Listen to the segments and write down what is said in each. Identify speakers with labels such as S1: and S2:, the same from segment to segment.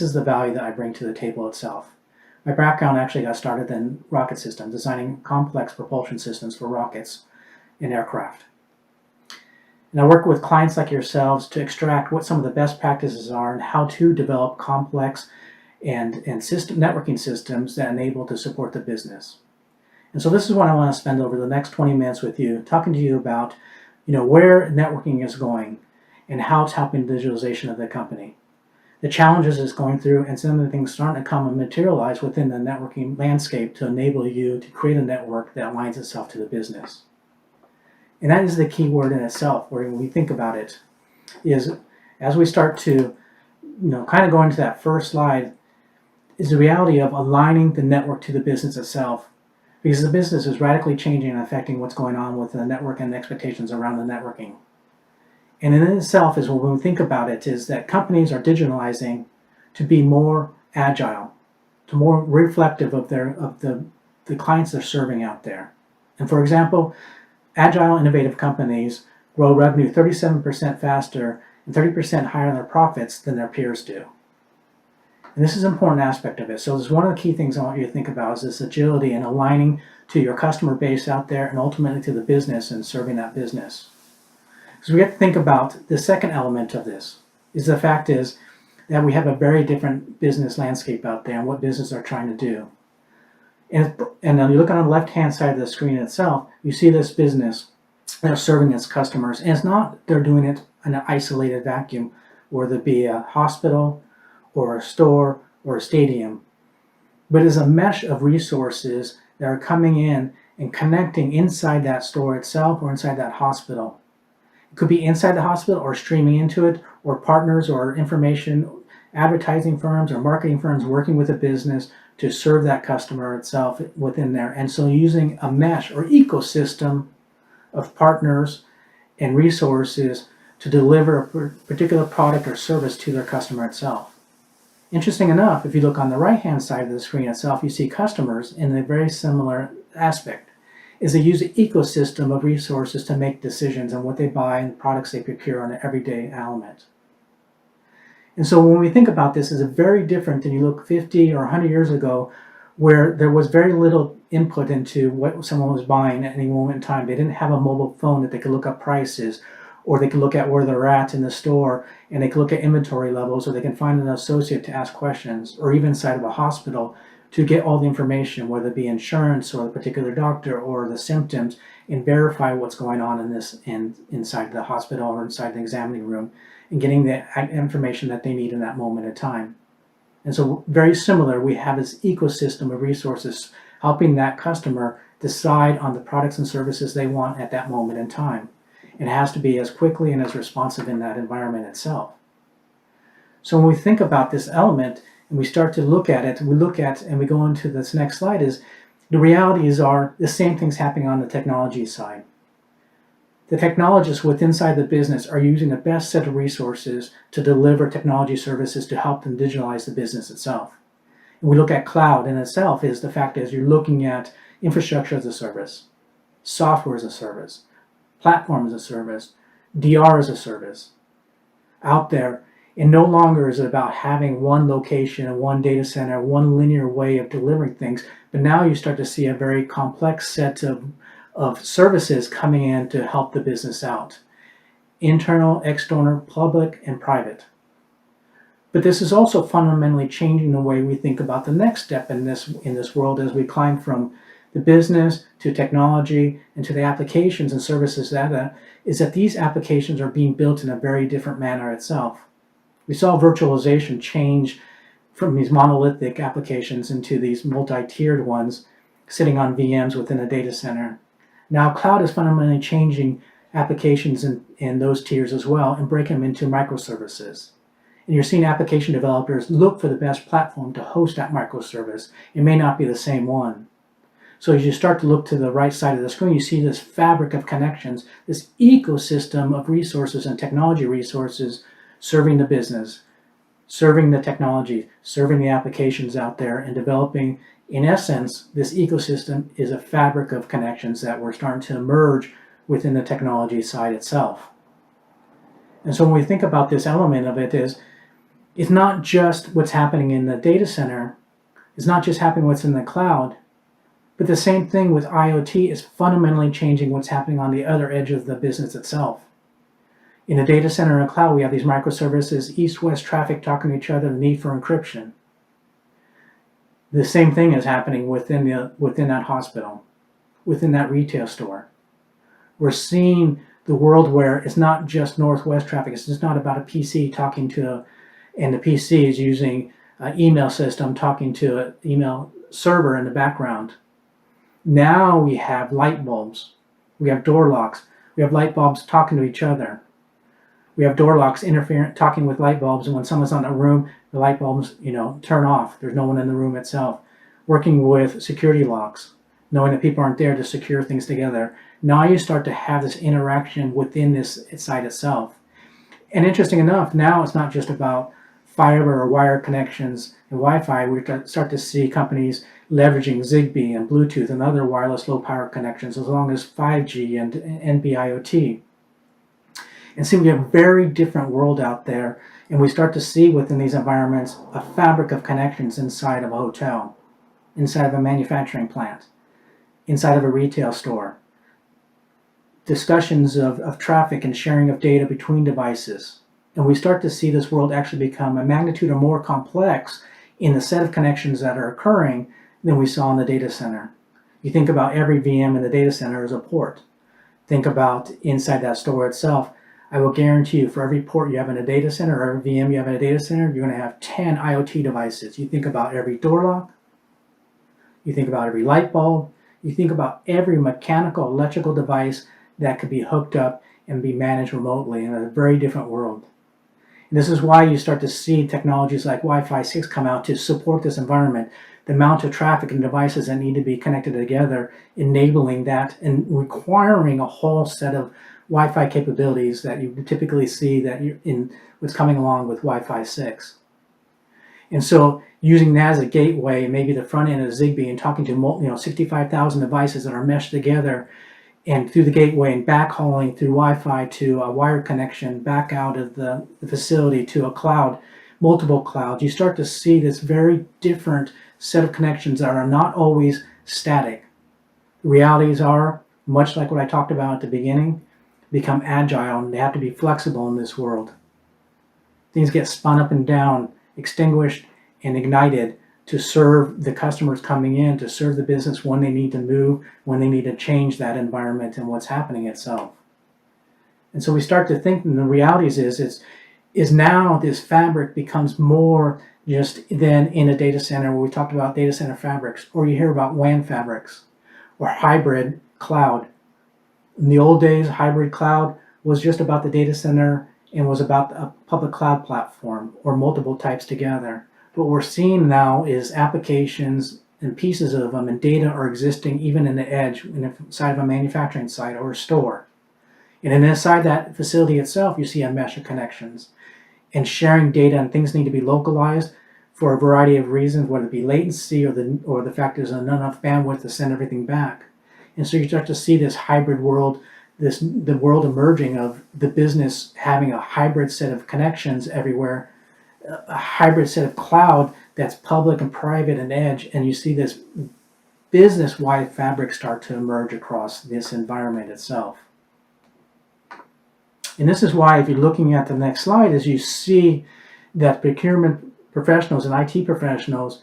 S1: is the value that I bring to the table itself. My background actually got started in rocket systems, designing complex propulsion systems for rockets and aircraft. And I work with clients like yourselves to extract what some of the best practices are and how to develop complex and networking systems that enable to support the business. And so this is what I want to spend over the next 20 minutes with you, talking to you about where networking is going and how it's helping the digitalization of the company, the challenges it's going through, and some of the things starting to come and materialize within the networking landscape to enable you to create a network that aligns itself to the business. And that is the key word in itself, where when we think about it, is as we start to kind of go into that first slide, is the reality of aligning the network to the business itself, because the business is radically changing and affecting what's going on with the network and the expectations around the networking. And in itself is when we think about it, is that companies are digitalizing to be more agile, to more reflective of the clients they're serving out there. And for example, agile, innovative companies grow revenue 37% faster and 30% higher in their profits than their peers do. And this is an important aspect of it. So this is one of the key things I want you to think about, is this agility and aligning to your customer base out there and ultimately to the business and serving that business. So we have to think about the second element of this, is the fact is that we have a very different business landscape out there and what businesses are trying to do. And then you look on the left-hand side of the screen itself, you see this business that are serving its customers. And it's not they're doing it in an isolated vacuum, whether it be a hospital or a store or a stadium, but it's a mesh of resources that are coming in and connecting inside that store itself or inside that hospital. It could be inside the hospital or streaming into it, or partners or information advertising firms or marketing firms working with a business to serve that customer itself within there. And so using a mesh or ecosystem of partners and resources to deliver a particular product or service to their customer itself. Interesting enough, if you look on the right-hand side of the screen itself, you see customers in a very similar aspect, is they use an ecosystem of resources to make decisions on what they buy and products they procure on an everyday element. And so when we think about this, it's very different than you look 50 or 100 years ago, where there was very little input into what someone was buying at any moment in time. They didn't have a mobile phone that they could look up prices, or they could look at where they're at in the store, and they could look at inventory levels, or they can find an associate to ask questions, or even inside of a hospital to get all the information, whether it be insurance or the particular doctor or the symptoms, and verify what's going on in this and inside the hospital or inside the examining room, and getting the information that they need in that moment of time. And so very similar, we have this ecosystem of resources helping that customer decide on the products and services they want at that moment in time. It has to be as quickly and as responsive in that environment itself. So when we think about this element and we start to look at it, and we go into this next slide, is the realities are the same things happening on the technology side. The technologists within inside the business are using the best set of resources to deliver technology services to help them digitalize the business itself. And we look at cloud in itself, is the fact is you're looking at infrastructure as a service, software as a service, platform as a service, DR as a service out there. And no longer is it about having one location, one data center, one linear way of delivering things, but now you start to see a very complex set of services coming in to help the business out. Internal, external, public, and private. But this is also fundamentally changing the way we think about the next step in this world as we climb from the business to technology and to the applications and services is that these applications are being built in a very different manner itself. We saw virtualization change from these monolithic applications into these multi-tiered ones sitting on VMs within a data center. Now cloud is fundamentally changing applications in those tiers as well and breaking them into microservices. And you're seeing application developers look for the best platform to host that microservice. It may not be the same one. So as you start to look to the right side of the screen, you see this fabric of connections, this ecosystem of resources and technology resources serving the business, serving the technology, serving the applications out there, and developing, in essence, this ecosystem is a fabric of connections that we're starting to emerge within the technology side itself. And so when we think about this element of it, is It's not just what's happening in the data center. It's not just happening what's in the cloud. But the same thing with IoT is fundamentally changing what's happening on the other edge of the business itself. In a data center and a cloud, we have these microservices, east-west traffic talking to each other, the need for encryption. The same thing is happening within that hospital, within that retail store. We're seeing the world where it's not just northwest traffic. It's just not about a PC talking to, and the PC is using an email system talking to an email server in the background. Now we have light bulbs. We have door locks. We have light bulbs talking to each other. We have door locks talking with light bulbs, and when someone's in a room, the light bulbs, turn off. There's no one in the room itself. Working with security locks, knowing that people aren't there to secure things together. Now you start to have this interaction within this site itself. And interesting enough, now it's not just about fiber or wire connections and Wi-Fi. We start to see companies leveraging Zigbee and Bluetooth and other wireless low-power connections, as long as 5G and NB-IoT. And see, we have a very different world out there, and we start to see within these environments a fabric of connections inside of a hotel, inside of a manufacturing plant, inside of a retail store. Discussions of traffic and sharing of data between devices. And we start to see this world actually become a magnitude or more complex in the set of connections that are occurring than we saw in the data center. You think about every VM in the data center as a port. Think about inside that store itself. I will guarantee you, for every port you have in a data center, or every VM you have in a data center, you're going to have 10 IoT devices. You think about every door lock. You think about every light bulb. You think about every mechanical, electrical device that could be hooked up and be managed remotely in a very different world. And this is why you start to see technologies like Wi-Fi 6 come out to support this environment. The amount of traffic and devices that need to be connected together, enabling that and requiring a whole set of Wi-Fi capabilities that you typically see that in what's coming along with Wi-Fi 6. And so using that as a gateway, maybe the front end of Zigbee, and talking to 65,000 devices that are meshed together, and through the gateway and backhauling through Wi-Fi to a wired connection back out of the facility to a cloud, multiple clouds, you start to see this very different set of connections that are not always static. The realities are, much like what I talked about at the beginning, become agile, and they have to be flexible in this world. Things get spun up and down, extinguished and ignited to serve the customers coming in, to serve the business when they need to move, when they need to change that environment and what's happening itself. And so we start to think, and the realities is now this fabric becomes more just than in a data center, where we talked about data center fabrics, or you hear about WAN fabrics, or hybrid cloud. In the old days, hybrid cloud was just about the data center and was about a public cloud platform or multiple types together. What we're seeing now is applications and pieces of them and data are existing even in the edge, inside of a manufacturing site or a store. And then inside that facility itself, you see a mesh of connections. And sharing data, and things need to be localized for a variety of reasons, whether it be latency or the fact there's not enough bandwidth to send everything back. And so you start to see this hybrid world, the world emerging of the business having a hybrid set of connections everywhere, a hybrid set of cloud that's public and private and edge, and you see this business-wide fabric start to emerge across this environment itself. And this is why, if you're looking at the next slide, as you see that procurement professionals and IT professionals,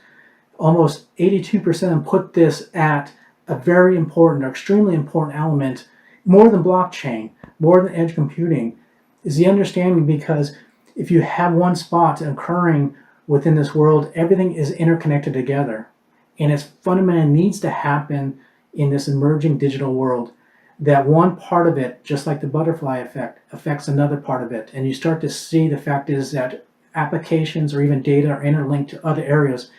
S1: almost 82% of them put this at a very important or extremely important element, more than blockchain, more than edge computing, is the understanding, because if you have one spot occurring within this world, everything is interconnected together. And it fundamentally needs to happen in this emerging digital world, that one part of it, just like the butterfly effect, affects another part of it. And you start to see the fact is that applications or even data are interlinked to other areas.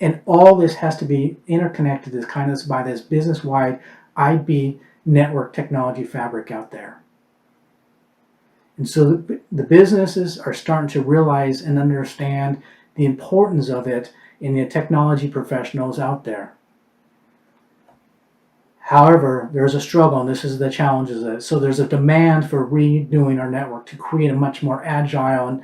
S1: And all this has to be interconnected by this business-wide IB network technology fabric out there. And so the businesses are starting to realize and understand the importance of it in the technology professionals out there. However, there's a struggle, and this is the challenges of it. So there's a demand for redoing our network to create a much more agile and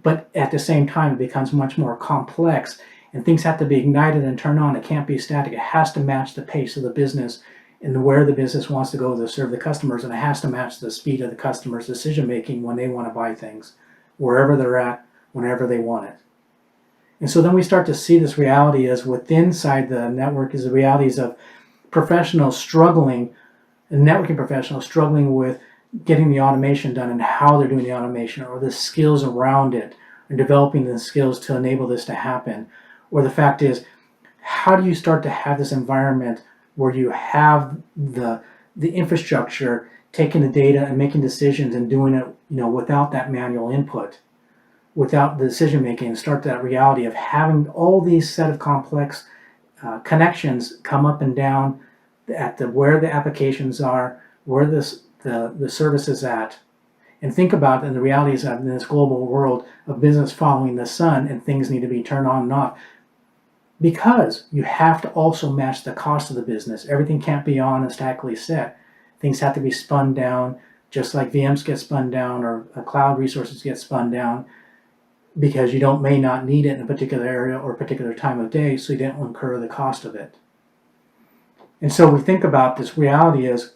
S1: but at the same time it becomes much more complex, and things have to be ignited and turned on. It can't be static. It has to match the pace of the business and where the business wants to go to serve the customers, and it has to match the speed of the customer's decision making when they want to buy things, wherever they're at, whenever they want it. And so then we start to see this reality as within inside the network is the realities of professionals struggling, and networking professionals struggling with getting the automation done and how they're doing the automation, or the skills around it, and developing the skills to enable this to happen. Or the fact is, how do you start to have this environment where you have the infrastructure taking the data and making decisions and doing it, without that manual input, without the decision making, and start that reality of having all these set of complex connections come up and down at where the applications are, where the service is at. And think about the realities of this global world of business following the sun, and things need to be turned on and off. Because you have to also match the cost of the business. Everything can't be on and statically set. Things have to be spun down, just like VMs get spun down or cloud resources get spun down, because you may not need it in a particular area or a particular time of day, so you don't incur the cost of it. And so we think about this reality as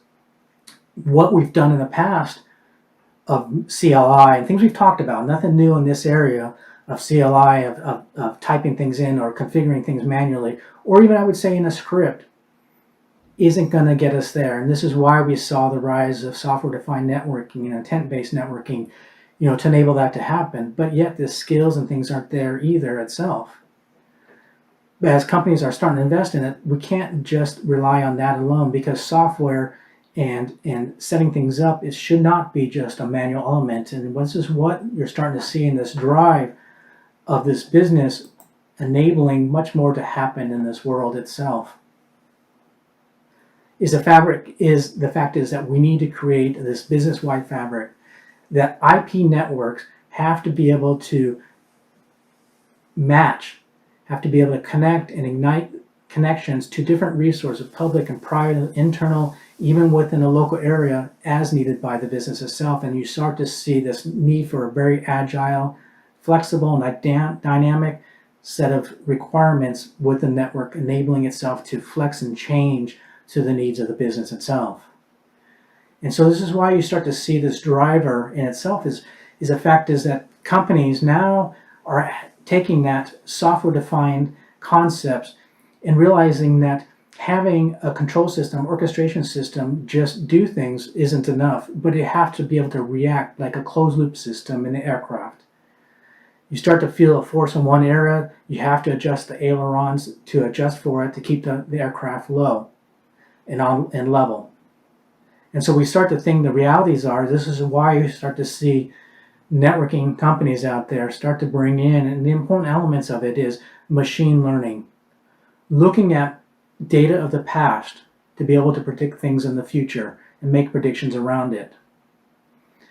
S1: what we've done in the past of CLI and things we've talked about. Nothing new in this area of CLI, of typing things in or configuring things manually, or even I would say in a script, isn't going to get us there. And this is why we saw the rise of software-defined networking and intent-based networking, to enable that to happen. But yet the skills and things aren't there either itself. But as companies are starting to invest in it, we can't just rely on that alone, because software and setting things up, it should not be just a manual element. And this is what you're starting to see in this drive of this business enabling much more to happen in this world itself. The fact is that we need to create this business-wide fabric, that IP networks have to be able to match, have to be able to connect and ignite connections to different resources, public and private, internal, even within a local area, as needed by the business itself. And you start to see this need for a very agile, flexible, and dynamic set of requirements with the network, enabling itself to flex and change to the needs of the business itself. And so this is why you start to see this driver in itself is the fact is that companies now are taking that software-defined concepts and realizing that having a control system, orchestration system, just do things isn't enough, but it has to be able to react like a closed-loop system in the aircraft. You start to feel a force in one area, you have to adjust the ailerons to adjust for it to keep the aircraft low and level. And so we start to think the realities are, this is why you start to see networking companies out there start to bring in, and the important elements of it is machine learning. Looking at data of the past to be able to predict things in the future and make predictions around it.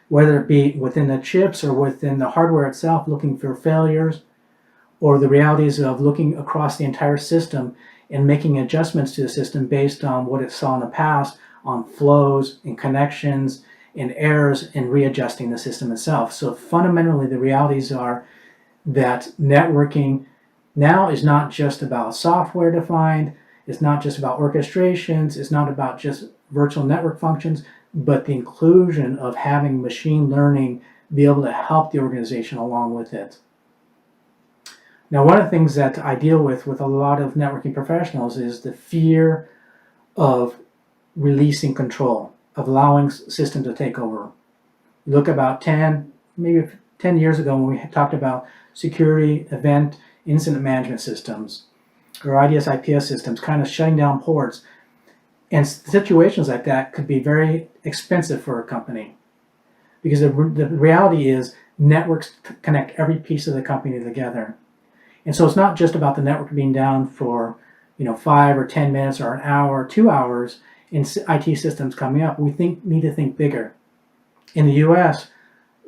S1: Whether it be within the chips or within the hardware itself, looking for failures, or the realities of looking across the entire system and making adjustments to the system based on what it saw in the past, on flows and connections and errors, and readjusting the system itself. So fundamentally the realities are that networking now is not just about software defined, it's not just about orchestrations, it's not about just virtual network functions, but the inclusion of having machine learning be able to help the organization along with it. Now, one of the things that I deal with a lot of networking professionals is the fear of releasing control, of allowing systems to take over. Look about 10 years ago when we talked about security, event, incident management systems, or IDS IPS systems, kind of shutting down ports. And situations like that could be very expensive for a company, because the reality is networks connect every piece of the company together. And so it's not just about the network being down for 5 or 10 minutes or an hour or 2 hours in IT systems coming up. We need to think bigger. In the US,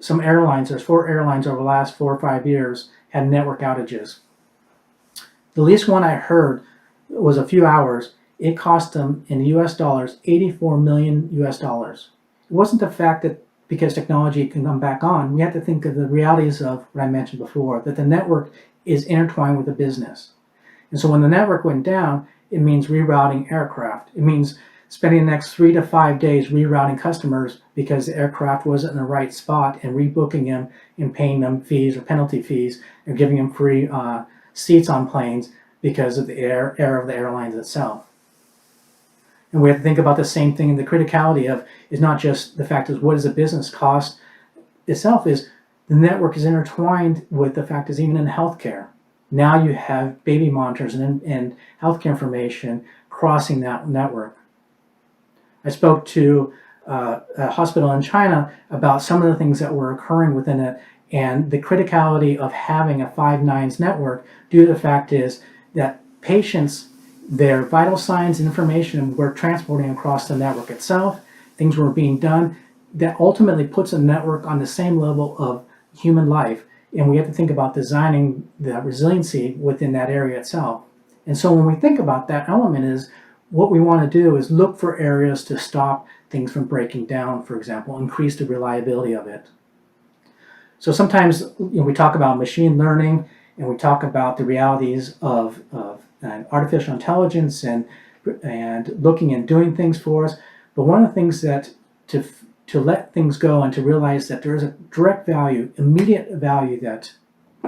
S1: some airlines, there's 4 airlines over the last 4 or 5 years had network outages. The least one I heard was a few hours. It cost them in US dollars $84 million US. It wasn't the fact that because technology can come back on, we have to think of the realities of what I mentioned before, that the network is intertwined with the business. And so when the network went down, it means rerouting aircraft. It means spending the next 3 to 5 days rerouting customers because the aircraft wasn't in the right spot, and rebooking them and paying them fees or penalty fees, and giving them free seats on planes because of the error of the airlines itself. And we have to think about the same thing. The criticality of is not just the fact is what is the business cost itself, is the network is intertwined with the fact is even in healthcare. Now you have baby monitors and healthcare information crossing that network. I spoke to a hospital in China about some of the things that were occurring within it, and the criticality of having a 5 nines network due to the fact is that patients, their vital signs and information were transporting across the network itself. Things were being done that ultimately puts a network on the same level of human life, and we have to think about designing the resiliency within that area itself. And so when we think about that element is what we want to do is look for areas to stop things from breaking down, for example, increase the reliability of it. So sometimes we talk about machine learning and we talk about the realities of artificial intelligence and looking and doing things for us. But one of the things that to let things go and to realize that there is a direct value, immediate value that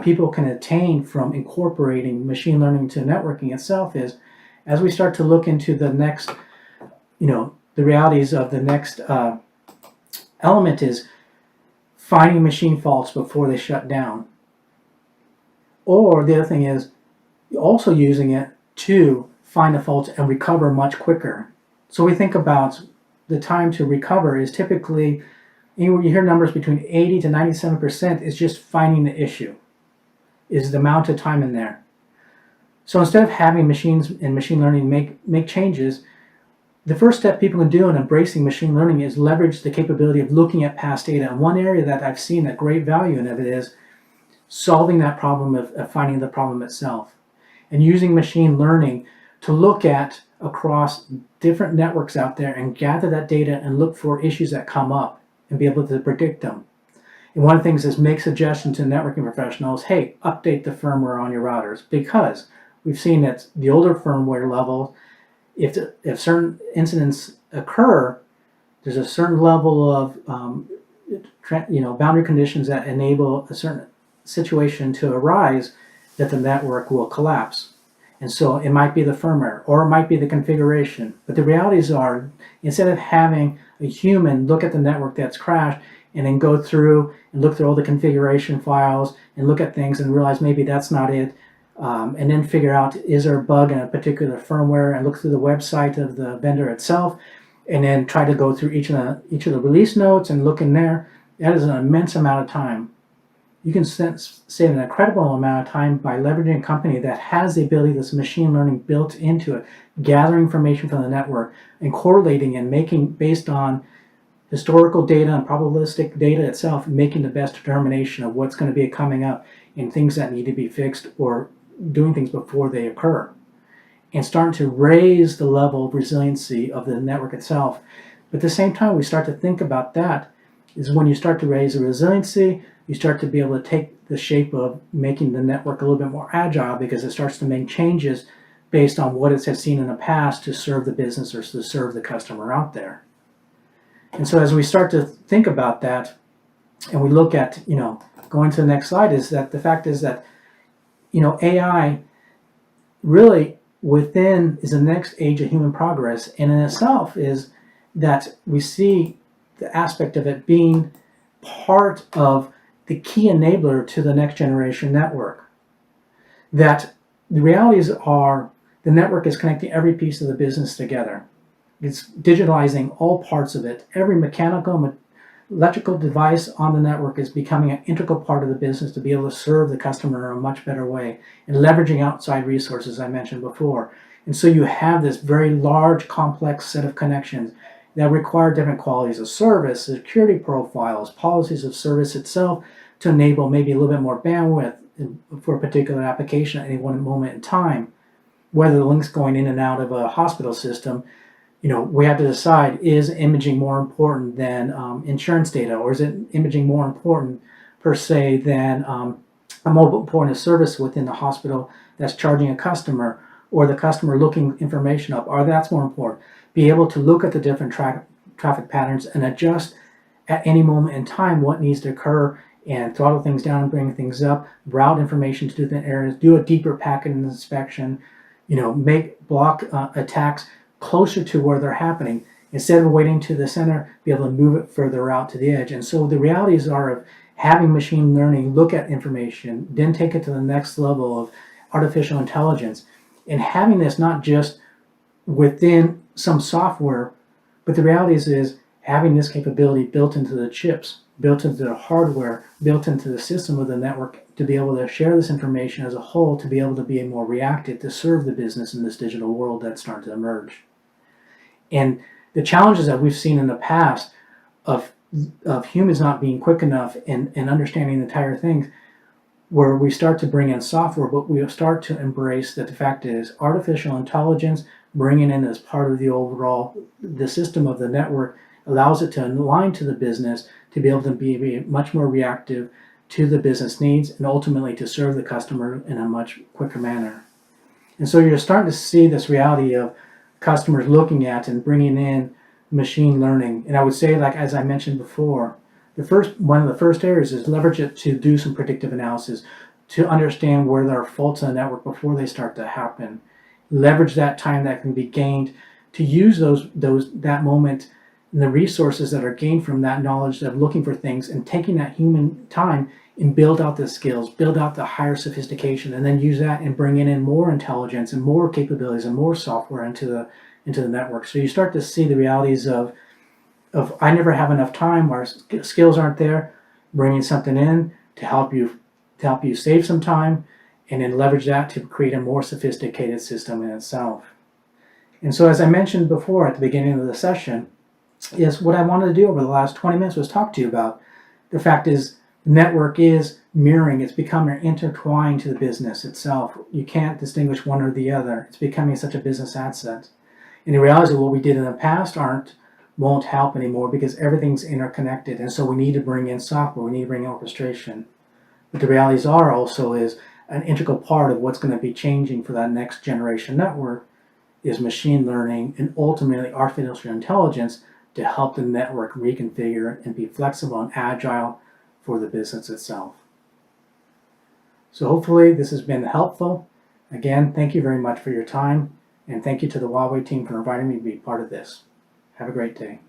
S1: people can attain from incorporating machine learning to networking itself is, as we start to look into the next, the realities of the next element is finding machine faults before they shut down. Or the other thing is also using it to find the faults and recover much quicker. So we think about the time to recover is typically, you hear numbers between 80 to 97% is just finding the issue, is the amount of time in there. So instead of having machines and machine learning make changes, the first step people can do in embracing machine learning is leverage the capability of looking at past data. And one area that I've seen a great value in it is solving that problem of finding the problem itself, and using machine learning to look at across different networks out there and gather that data and look for issues that come up and be able to predict them. And one of the things is make suggestions to networking professionals, hey, update the firmware on your routers, because we've seen that the older firmware level, if certain incidents occur, there's a certain level of boundary conditions that enable a certain situation to arise that the network will collapse. And so it might be the firmware or it might be the configuration. But the realities are, instead of having a human look at the network that's crashed and then go through and look through all the configuration files and look at things and realize maybe that's not it, and then figure out is there a bug in a particular firmware and look through the website of the vendor itself and then try to go through each of the release notes and look in there, that is an immense amount of time. You can save an incredible amount of time by leveraging a company that has the ability, this machine learning built into it, gathering information from the network and correlating and making, based on historical data and probabilistic data itself, making the best determination of what's going to be coming up and things that need to be fixed or doing things before they occur. And starting to raise the level of resiliency of the network itself. But at the same time, we start to think about that is when you start to raise the resiliency, you start to be able to take the shape of making the network a little bit more agile because it starts to make changes based on what it has seen in the past to serve the business or to serve the customer out there. And so as we start to think about that and we look at, going to the next slide, is that the fact is that, AI really is the next age of human progress, and in itself is that we see the aspect of it being part of the key enabler to the next generation network. That the realities are the network is connecting every piece of the business together. It's digitalizing all parts of it. Every mechanical, electrical device on the network is becoming an integral part of the business to be able to serve the customer in a much better way and leveraging outside resources I mentioned before. And so you have this very large, complex set of connections that require different qualities of service, security profiles, policies of service itself to enable maybe a little bit more bandwidth for a particular application at any one moment in time. Whether the link's going in and out of a hospital system, we have to decide, is imaging more important than insurance data, or is it imaging more important per se than a more important service within the hospital that's charging a customer, or the customer looking information up, or that's more important. Be able to look at the different traffic patterns and adjust at any moment in time what needs to occur, and throttle things down and bring things up, route information to different areas, do a deeper packet inspection, make block attacks closer to where they're happening. Instead of waiting to the center, be able to move it further out to the edge. And so the realities are of having machine learning look at information, then take it to the next level of artificial intelligence, and having this not just within some software, but the reality is having this capability built into the chips, built into the hardware, built into the system of the network, to be able to share this information as a whole, to be able to be more reactive, to serve the business in this digital world that's starting to emerge. And the challenges that we've seen in the past of humans not being quick enough in understanding the entire thing, where we start to bring in software, but we start to embrace that the fact is artificial intelligence, bringing in as part of the overall, the system of the network, allows it to align to the business, to be able to be much more reactive to the business needs, and ultimately to serve the customer in a much quicker manner. And so you're starting to see this reality of customers looking at and bringing in machine learning. And I would say, like as I mentioned before, one of the first areas is leverage it to do some predictive analysis, to understand where there are faults in the network before they start to happen. Leverage that time that can be gained to use that moment and the resources that are gained from that knowledge of looking for things, and taking that human time and build out the skills, build out the higher sophistication, and then use that and bring in more intelligence and more capabilities and more software into the network. So you start to see the realities of I never have enough time, or skills aren't there, bringing something in to help you save some time, and then leverage that to create a more sophisticated system in itself. And so, as I mentioned before at the beginning of the session, is what I wanted to do over the last 20 minutes was talk to you about. The fact is, the network is mirroring, it's becoming intertwined to the business itself. You can't distinguish one or the other. It's becoming such a business asset. And the reality is what we did in the past won't help anymore, because everything's interconnected, and so we need to bring in software, we need to bring in orchestration. But the realities are also is an integral part of what's going to be changing for that next generation network is machine learning and ultimately artificial intelligence to help the network reconfigure and be flexible and agile for the business itself. So hopefully this has been helpful. Again, thank you very much for your time, and thank you to the Huawei team for inviting me to be part of this. Have a great day.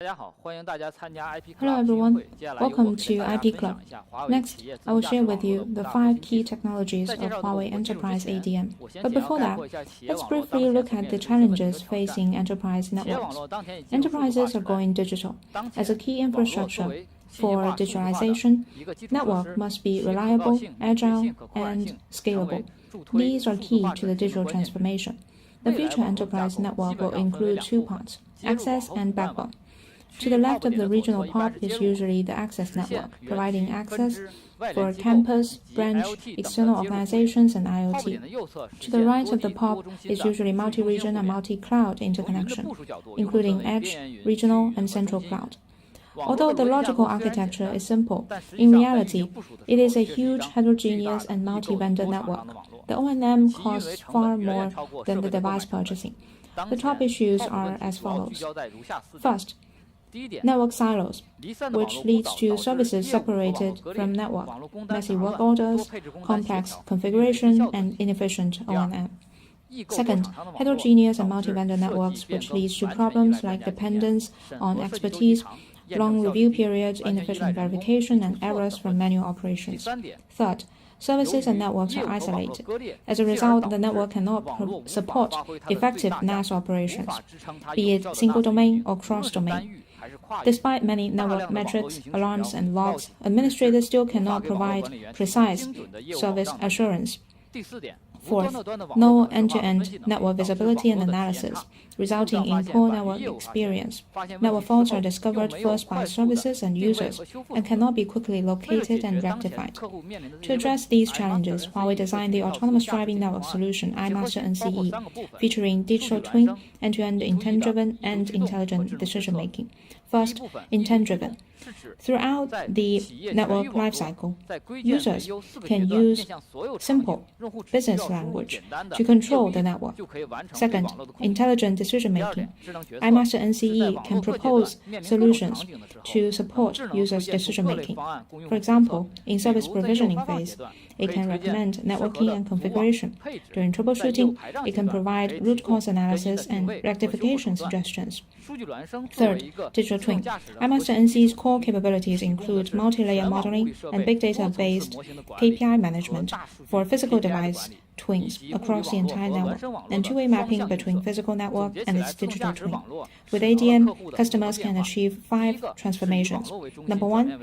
S2: Hello everyone, welcome to IP Club. Next, I will share with you the 5 key technologies of Huawei Enterprise ADN. But before that, let's briefly look at the challenges facing enterprise networks. Enterprises are going digital. As a key infrastructure for digitalization, network must be reliable, agile, and scalable. These are key to the digital transformation. The future enterprise network will include 2 parts, access and backbone. To the left of the regional POP is usually the access network, providing access for campus, branch, external organizations, and IoT. To the right of the POP is usually multi-region and multi-cloud interconnection, including edge, regional, and central cloud. Although the logical architecture is simple, in reality, it is a huge heterogeneous and multi-vendor network. The O&M costs far more than the device purchasing. The top issues are as follows. First, network silos, which leads to services separated from network, messy work orders, complex configuration, and inefficient O&M. Second, heterogeneous and multi-vendor networks, which leads to problems like dependence on expertise, long review periods, inefficient verification, and errors from manual operations. Third, services and networks are isolated. As a result, the network cannot support effective NAS operations, be it single domain or cross-domain. Despite many network metrics, alarms, and logs, administrators still cannot provide precise service assurance. Fourth, no end-to-end network visibility and analysis, resulting in poor network experience. Network faults are discovered first by services and users and cannot be quickly located and rectified. To address these challenges, Huawei designed the autonomous driving network solution iMaster NCE, featuring digital twin, end-to-end intent-driven, and intelligent decision-making. First, intent-driven. Throughout the network lifecycle, users can use simple business language to control the network. Second, intelligent decision-making. iMaster NCE can propose solutions to support users' decision-making. For example, in service provisioning phase, it can recommend networking and configuration. During troubleshooting, it can provide root cause analysis and rectification suggestions. Third, digital twin. iMaster NCE's core capabilities include multi-layer modeling and big data-based KPI management for physical device twins across the entire network, and two-way mapping between physical network and its digital twin. With ADN, customers can achieve 5 transformations. Number 1,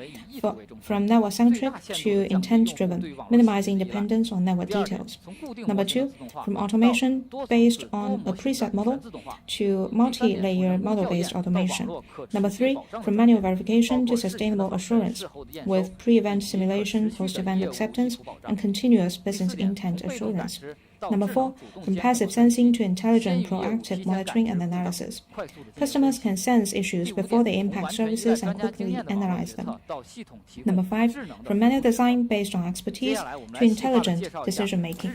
S2: from network-centric to intent-driven, minimizing dependence on network details. Number 2, from automation based on a preset model to multi-layer model-based automation. Number 3, from manual verification to sustainable assurance, with pre-event simulation, post-event acceptance, and continuous business intent assurance. Number 4, from passive sensing to intelligent proactive monitoring and analysis. Customers can sense issues before they impact services and quickly analyze them. Number 5, from manual design based on expertise to intelligent decision-making.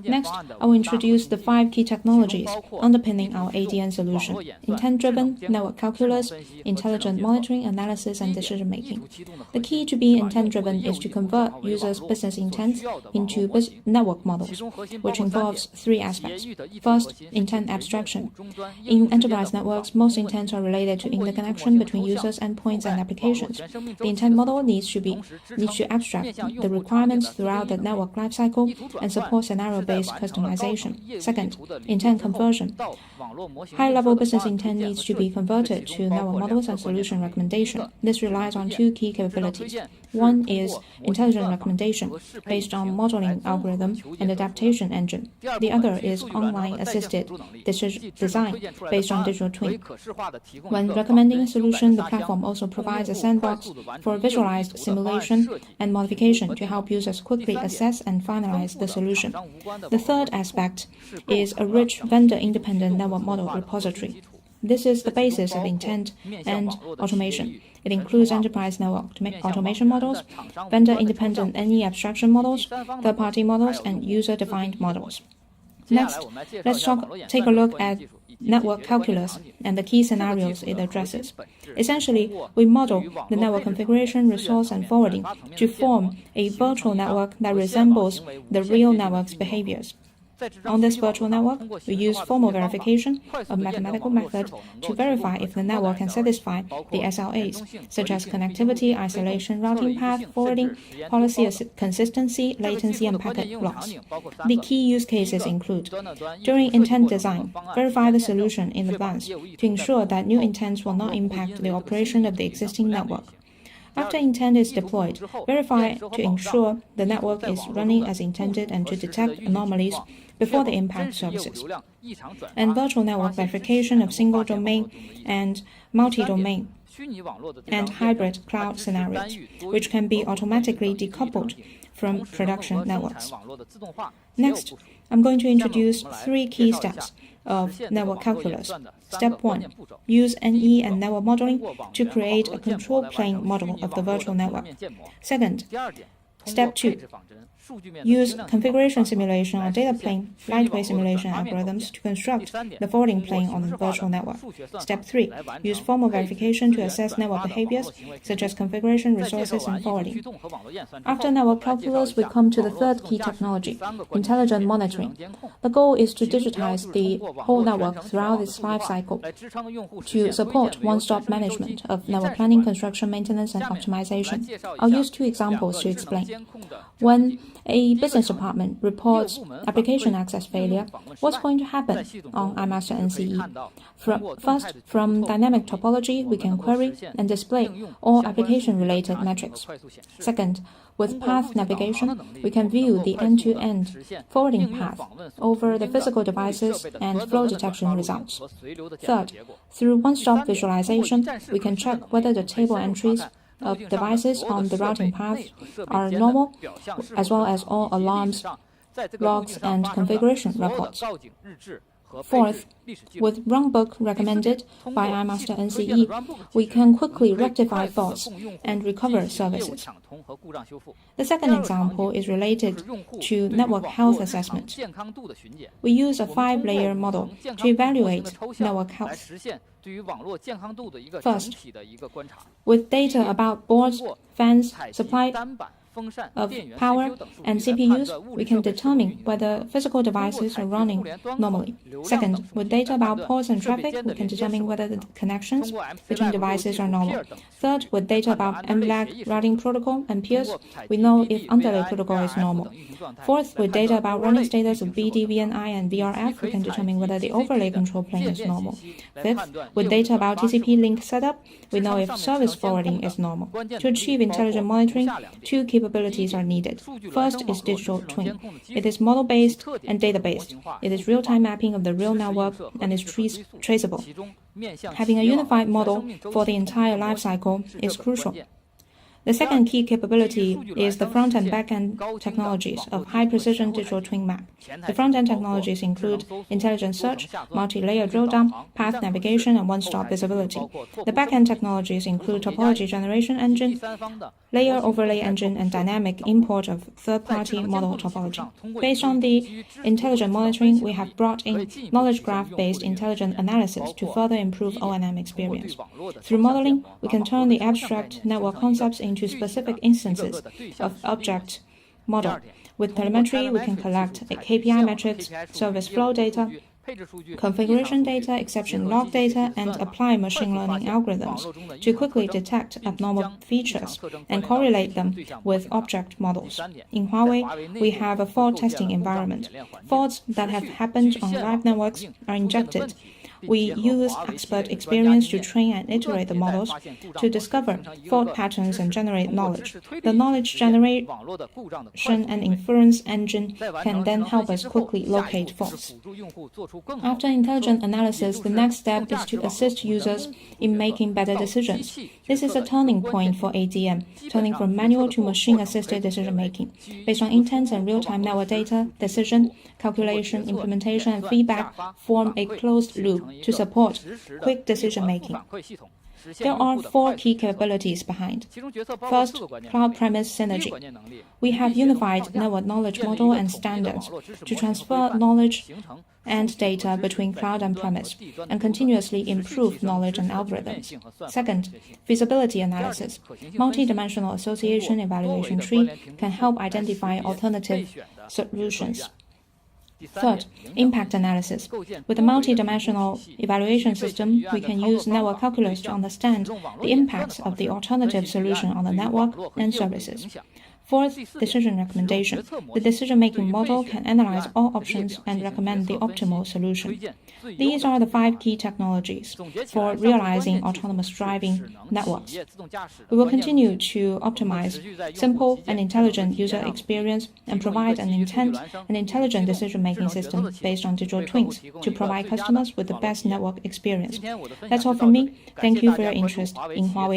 S2: Next, I will introduce the 5 key technologies underpinning our ADN solution: intent-driven, network calculus, intelligent monitoring, analysis, and decision-making. The key to being intent-driven is to convert users' business intents into network models, which involves 3 aspects. First, intent abstraction. In enterprise networks, most intents are related to interconnection between users, endpoints, and applications. The intent model needs to abstract the requirements throughout the network lifecycle and support scenario-based customization. Second, intent conversion. High-level business intent needs to be converted to network models and solution recommendation. This relies on 2 key capabilities. One is intelligent recommendation, based on modeling algorithm and adaptation engine. The other is online-assisted design, based on digital twin. When recommending a solution, the platform also provides a sandbox for visualized simulation and modification to help users quickly assess and finalize the solution. The third aspect is a rich vendor-independent network model repository. This is the basis of intent and automation. It includes enterprise network automation models, vendor-independent NE abstraction models, third-party models, and user-defined models. Next, let's take a look at network calculus and the key scenarios it addresses. Essentially, we model the network configuration, resource, and forwarding to form a virtual network that resembles the real network's behaviors. On this virtual network, we use formal verification, a mathematical method, to verify if the network can satisfy the SLAs, such as connectivity, isolation, routing path, forwarding, policy consistency, latency, and packet loss. The key use cases include: during intent design, verify the solution in advance to ensure that new intents will not impact the operation of the existing network. After intent is deployed, verify to ensure the network is running as intended and to detect anomalies before they impact services. And virtual network verification of single domain and multi-domain and hybrid cloud scenarios, which can be automatically decoupled from production networks. Next, I'm going to introduce 3 key steps of network calculus. Step 1. Use NE and network modeling to create a control plane model of the virtual network. Second, Step 2. Use configuration simulation or data plane lightweight simulation algorithms to construct the forwarding plane on the virtual network. Step 3. Use formal verification to assess network behaviors, such as configuration, resources, and forwarding. After network calculus, we come to the third key technology, intelligent monitoring. The goal is to digitize the whole network throughout its life cycle to support one-stop management of network planning, construction, maintenance, and optimization. I'll use 2 examples to explain. When a business department reports application access failure, what's going to happen on iMaster NCE? First, from dynamic topology, we can query and display all application-related metrics. Second, with path navigation, we can view the end-to-end forwarding path over the physical devices and flow detection results. Third, through one-stop visualization, we can check whether the table entries of devices on the routing path are normal, as well as all alarms, logs, and configuration records. Fourth, with runbook recommended by iMaster NCE, we can quickly rectify faults and recover services. The second example is related to network health assessment. We use a 5-layer model to evaluate network health. First, with data about boards, fans, supply of power and CPUs, we can determine whether physical devices are running normally. Second, with data about ports and traffic, we can determine whether the connections between devices are normal. Third, with data about MLAG, routing protocol, and peers, we know if Untitled protocol is normal. Fourth, with data about running status of BD, VNI, and VRF, we can determine whether the overlay control plane is normal. Fifth, with data about TCP link setup, we know if service forwarding is normal. To achieve intelligent monitoring, two capabilities are needed. First is digital twin. It is model-based and data-based. It is real-time mapping of the real network and is traceable. Having a unified model for the entire lifecycle is crucial. The second key capability is the front and back-end technologies of high-precision digital twin map. The front-end technologies include intelligent search, multi-layer drill-down, path navigation, and one-stop visibility. The back-end technologies include topology generation engine, layer overlay engine, and dynamic import of third-party model topology. Based on the intelligent monitoring, we have brought in knowledge graph-based intelligent analysis to further improve O&M experience. Through modeling, we can turn the abstract network concepts into specific instances of object model. With telemetry, we can collect KPI metrics, service flow data, configuration data, exception log data, and apply machine learning algorithms to quickly detect abnormal features and correlate them with object models. In Huawei, we have a fault testing environment. Faults that have happened on live networks are injected. We use expert experience to train and iterate the models to discover fault patterns and generate knowledge. The knowledge generation and inference engine can then help us quickly locate faults. After intelligent analysis, the next step is to assist users in making better decisions. This is a turning point for ADN, turning from manual to machine-assisted decision-making. Based on intents and real-time network data, decision, calculation, implementation, and feedback form a closed loop to support quick decision-making. There are 4 key capabilities behind. First, cloud premise synergy. We have unified network knowledge model and standards to transfer knowledge and data between cloud and premise, and continuously improve knowledge and algorithms. Second, feasibility analysis. Multi-dimensional association evaluation tree can help identify alternative solutions. Third, impact analysis. With a multi-dimensional evaluation system, we can use network calculus to understand the impacts of the alternative solution on the network and services. Fourth, decision recommendation. The decision-making model can analyze all options and recommend the optimal solution. These are the 5 key technologies for realizing autonomous driving networks. We will continue to optimize simple and intelligent user experience and provide an intelligent decision-making system based on digital twins to provide customers with the best network experience. That's all from me. Thank you for your interest in Huawei